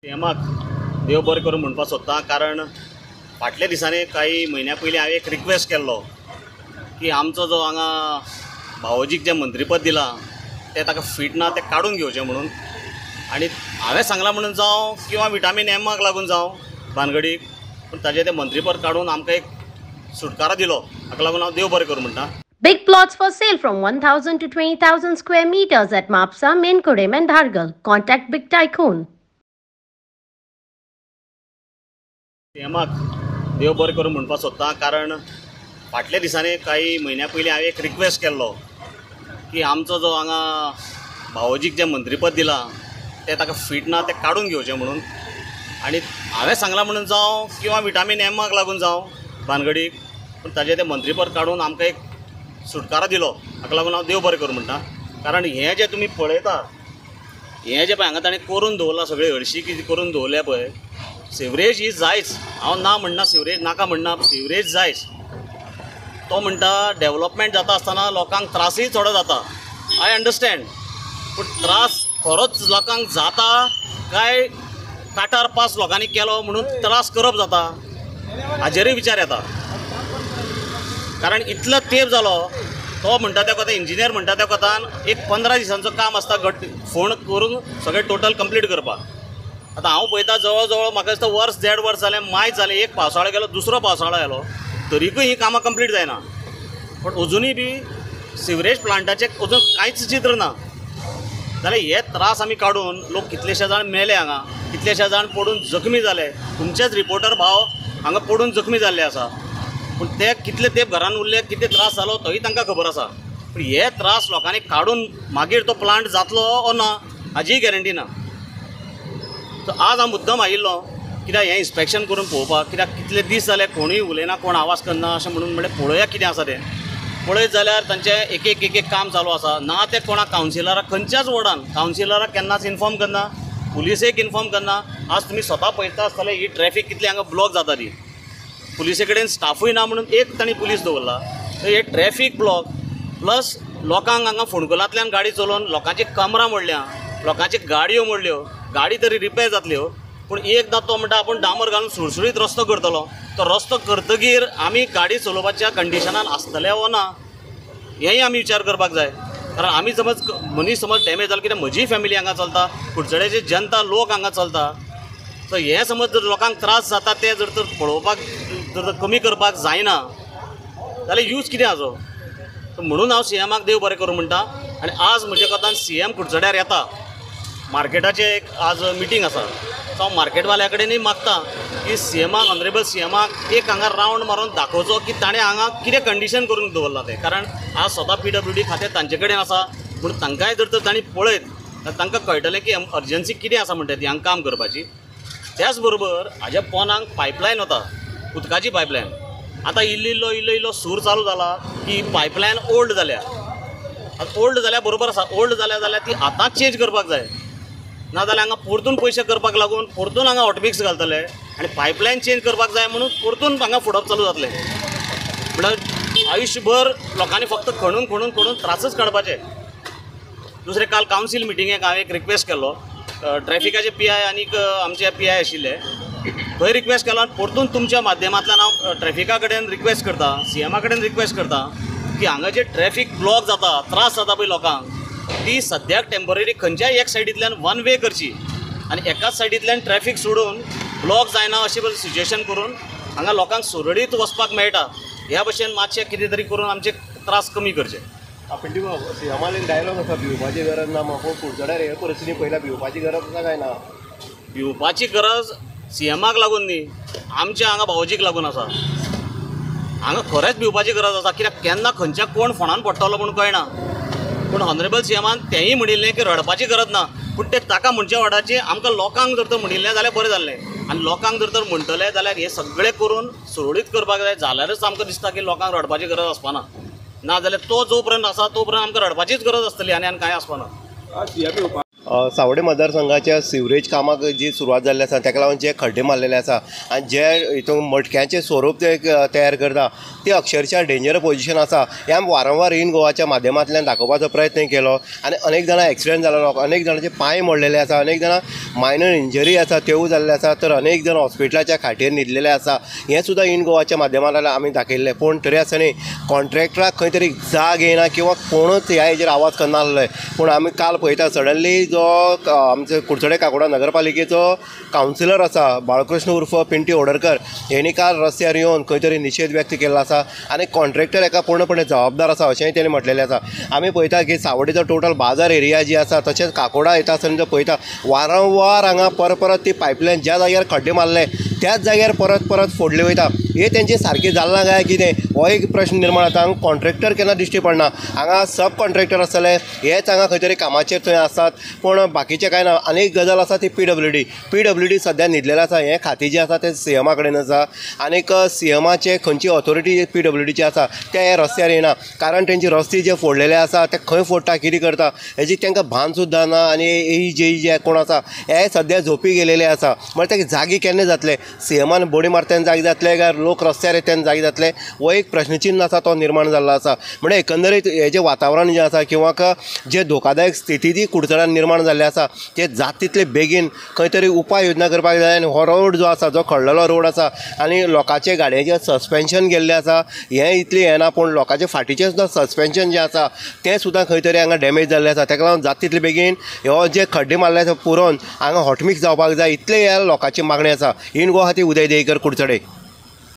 सीएमाक देव बरें करूं म्हणपाक सोदतां, कारण फाटल्या दिसांनी काही म्हयन्या पयलीं हांवें एक रिक्वेस्ट केल्लो की आमचो जो हांगा भावोजीक जें मंत्रीपद दिलां तें ताका फिट ना तें काडून घेवचें म्हणून. आनी हांवें सांगलां म्हणून जावं किंवा विटामीन एमाक लागून जावं भानगडीक, पूण ताजें तें मंत्रीपद काडून आमकां एक सुटकारा दिलो. हाका लागून हांव देव बरें करूं म्हणटा. Big plots for sale from 1,000 to 20,000 square meters at Mapsa, Menkodem and Dhargal. Contact Big Tycoon. सीएमाक देव बरें करूं म्हणपाक सोदतां, कारण फाटल्या दिसांनी काही म्हयन्या पयलीं हांवें एक रिक्वेस्ट केल्लो की आमचो जो हांगा भावोजीक जें मंत्रीपद दिलां तें ताका फिट ना तें काडून घेवचें म्हणून. आनी हांवें सांगलां म्हणून जावं किंवा विटामीन एमाक लागून जावं भानगडीक, पूण ताजें तें मंत्रीपद काडून आमकां एक सुटकारा दिलो. हाका लागून हांव देव बरें करूं म्हणटा. कारण हें जें तुमी पळयता, हें जें पळय हांगा ताणें करून दवरलां, सगळी हरशीं कितें करून दवरल्या पळय, सिवरेज ही जायच. हांव ना म्हणना, सिवरेज नाका म्हणना, सिवरेज जायच. तो म्हणटा डेवलपमेंट जाता आसतना लोकांक त्रासय चड जाता. आय अंडरस्टँड, पूण त्रास खरोच लोकांक जाता काय काटार पास लोकांनी केलो म्हणून त्रास करप जाता, हाजेरूय विचार येता. कारण इतलो तेंप जालो, तो म्हणटा त्या कोतान, इंजिनियर म्हणटा त्या कोतान एक 15 दिसांचो काम आसता फोण करून सगळें टोटल कंप्लीट करपाक. आतां हांव पळयता जवळ जवळ म्हाका दिसता वर्स 1.5 वर्स जालें, मायच जालें, एक पावसाळो गेलो, दुसरो पावसाळो आयलो, तरीकय ही कामां कंप्लीट जायना. पण अजुनूय बी सिवरेज प्लांटाचें अजून कांयच चित्र ना. जाल्यार हे त्रास आमी काडून लोक कितलेशे जाण मेले हांगा, कितलेशे जाण पडून जखमी जाले. तुमचेच रिपोर्टर भाव हांगा पडून जखमी जाल्ले आसा. पूण ते कितले तेंप घरान उरले, कितें त्रास जालो तोय तांकां खबर आसा. पूण हे त्रास लोकांनी काडून मागीर तो प्लांट जातलो ओ ना हाजीय गॅरंटी ना. सो आज हांव मुद्दम आयिल्लो कित्याक हें इन्स्पेक्शन करून पळोवपाक, कित्याक कितले दीस जाले कोणूय उलयना, कोण आवाज करना अशें म्हणून म्हणलें पळोवया कितें आसा तें. पळयत जाल्यार तांचें एक एक काम चालू आसा. ना ते कोणाक कावन्सिलराक, खंयच्याच वॉर्डान कावन्सिलराक केन्नाच इन्फॉर्म करना, पुलिसेक इन्फॉर्म करना. आज तुमी स्वता पळयता आसतले ही ट्रॅफिक कितली हांगा ब्लॉक जाता ती. पुलिसे कडेन स्टाफूय ना म्हणून एक तांणी पुलीस दवरला. हे ट्रॅफिक ब्लॉक प्लस लोकांक हांगा फोंडकुलांतल्यान गाडी चलोवन लोकांची कमरां मोडल्या, लोकांची गाडयो मोडल्यो. गाडी तरी रिपेर जातल्यो, पूण एकदां तो म्हणटा आपूण डांबर घालून सुळसुळीत रस्तो करतलो. तो रस्तो करतकीर आमी गाडी चलोवपाच्या कंडिशनान आसतले वो ना हेंय आमी विचार करपाक जाय. कारण आमी समज मनीस समज डॅमेज जालो, कित्याक म्हजी फॅमिली हांगा चलता, कुडचड्याची जनता लोक हांगा चलता. सो हें समज जर लोकांक त्रास जाता ते जर तर पळोवपाक जर कमी करपाक जायना जाल्यार यूज कितें हाजो. म्हणून हांव सीएमाक देव बरें करूं म्हणटा. आनी आज म्हज्या कोतान सीएम कुडचड्यार येता. मार्केटाचें एक आज मिटींग आसा. सो हांव मार्केटवाल्या कडेनूय मागतां की सीएमाक, ऑनरेबल सीएमाक एक हांगा रावंड मारून दाखोवचो की ताणें हांगा कितें कंडिशन करून दवरलां तें. कारण आज स्वता PWD खातें तांचे कडेन आसा, पूण तांकांय जर तर तांणी पळयत जाल्यार तांकां कळटलें की अर्जन्सी कितें आसा म्हणटा ती हांगा काम करपाची. त्याच बरोबर हाज्या पोंदाक पायपलायन वता, उदकाची पायपलायन. आतां इल्लो सूर चालू जाला की पायपलायन ओल्ड जाल्या. आतां ओल्ड जाल्या बरोबर आसा, ओल्ड जाल्या जाल्यार ती आतांच चेंज करपाक जाय. नाजाल्यार हांगा परतून पयशे करपाक लागून परतून हांगा हॉटमिक्स घालतले आनी पायपलायन चेंज करपाक जाय म्हणून परतून हांगा फुडप चालू जातलें. म्हणल्यार आयुश्यभर लोकांनी फक्त खणून त्रासच काडपाचे. दुसरे काल कावन्सील मिटिंगेक हांवें एक रिक्वेस्ट केल्लो, ट्रॅफिकाचे PI आनीक आमचे PI आशिल्ले, थंय रिक्वेस्ट केलो. आनी परतून तुमच्या माध्यमांतल्यान हांव ट्रॅफिका कडेन रिक्वेस्ट करता, सीएमा कडेन रिक्वेस्ट करता की हांगा जे ट्रॅफिक ब्लॉक जाता, त्रास जाता पळय लोकांक, ती सद्याक टेम्पररी खंयच्याय एक सायडींतल्यान वन वे करची आनी एकाच सायडींतल्यान ट्रॅफिक सोडून ब्लॉक जायना अशें बरें सिच्युएशन करून हांगा लोकांक सुरळीत वचपाक मेळटा. ह्या भशेन मातशें कितें तरी करून आमचे त्रास कमी करचे. सीएमान डायलॉग आसा, भिवपाची गरज ना. म्हाका कुडचड्यार हे परिस्थिती पळयल्या, भिवपाची गरज आसा काय ना? भिवपाची गरज सीएमाक लागून न्ही, आमच्या हांगा भावोजीक लागून आसा. हांगा खरेंच भिवपाची गरज आसा, कित्याक केन्ना खंयच्या कोण फोंडान पडटलो म्हणून कळना. पूण ऑनरेबल सीएमान तेंय म्हणिल्लें की रडपाची गरज ना, पूण तें ताका म्हणच्या वाटाची आमकां लोकांक जर तर म्हणिल्लें जाल्यार बरें जाल्लें. आनी लोकांक जर तर म्हणटले जाल्यार हें सगळें करून सुरळीत करपाक जाय. जाल्यारच आमकां दिसता की लोकांक रडपाची गरज आसपाना. ना जाल्यार तो जो पर्यंत आसा तो पर्यंत आमकां रडपाचीच गरज आसतली आनी कांय आसपाना. सावडे मतदारसंघाच्या सिवरेज कामाक जी सुरवात जाल्ली आसा ताका लागून जे खड्डे मारलेले आसा आनी जे हितून मटक्यांचें स्वरूप ते तयार करता ती अक्षरशः डेंजर पोजिशन आसा हें आमी वारंवार इन गोवाच्या माध्यमांतल्यान दाखोवपाचो प्रयत्न केलो आनी अनेक जाणां एक्सिडेंट जालो अनेक जाणांचे पांय मोडलेले आसा अनेक जाणां मायनर इंजरी आसा त्योय जाल्ले आसा तर अनेक जण हॉस्पिटलाच्या खाटीर न्हिदलेले आसा हें सुद्दां इन गोवाच्या माध्यमांतल्यान आमी दाखयल्लें पूण तरी आसतना कॉन्ट्रॅक्टराक खंय तरी जाग येना किंवा कोणूच ह्या हेजेर आवाज करना आसले पूण आमी काल पळयता सडनली जो आमचे कुडचडे काकोडा नगरपालिकेचो कावन्सिलर आसा बाळकृष्ण उर्फ पिंटी ओडरकर हेणी काल रस्त्यार येवन खंय तरी निशेध व्यक्त केल्लो आसा आनी कॉन्ट्रॅक्टर हेका पूर्णपणे जबाबदार आसा अशेंय तेणी म्हटलेलें आसा आमी पळयता की सावड्डेचो टोटल बाजार एरिया जी आसा तशेंच काकोडा येता आसतना पळयता वारंवार हांगा परत ती पायपलायन ज्या जाग्यार खड्डे मारले त्याच जाग्यार परत फोडले वयता हे तेंचे सारकें जालना काय कितें हो एक प्रश्न निर्माण जाता हांगा कॉन्ट्रॅक्टर केन्ना दिश्टी पडना हांगा सब कॉन्ट्रॅक्टर आसतले हेच हांगा खंय तरी कामाचेर थंय आसात पूण बाकीचे कांय ना आनी गजाल आसा ती PWD सद्या न्हिदलेलें आसा हें खातें जें आसा तें CMा कडेन आसा आनीक CMाचे खंयची ऑथॉरिटी PWDची आसा ते हे रस्त्यार येना कारण तेंचे रस्ते जे फोडलेले आसा ते खंय फोडटा कितें करता हेजी तांकां भान सुद्दां ना आनी ही जे कोण आसा हे सद्या झोपी गेलेले आसा म्हळ्यार ताका जागी केन्ना जातले CMान बोडी मारतना जागे जातले काय लोक रस्त्यार येतना जागे जातले हो एक प्रश्नचिन्ह आसा तो निर्माण जाल्लो आसा म्हणजे एकंदरीत हें जें वातावरण जें आसा किंवा जे धोकादायक स्थिती ती कुडचड्यान निर्माण जाल्ली आसा ते जाता तितले बेगीन खंय तरी उपाय योजना करपाक जाय आनी हो रोड जो आसा जो खडलेलो रोड आसा आनी लोकांचे गाडयांचें सस्पेन्शन गेल्लें आसा हें इतलें हें ना पूण लोकांचे फाटीचें सुद्दां सस्पेन्शन जें आसा तें सुद्दां खंय तरी हांगा डॅमेज जाल्लें आसा ताका लागून जाता तितले बेगीन हो जे खड्डे मारले आसा पुरोवन हांगा हॉटमिक्स जावपाक जाय इतलें ह्या लोकांची मागणी आसा इन गोवा खातीर उदय देयकर कुडचडे.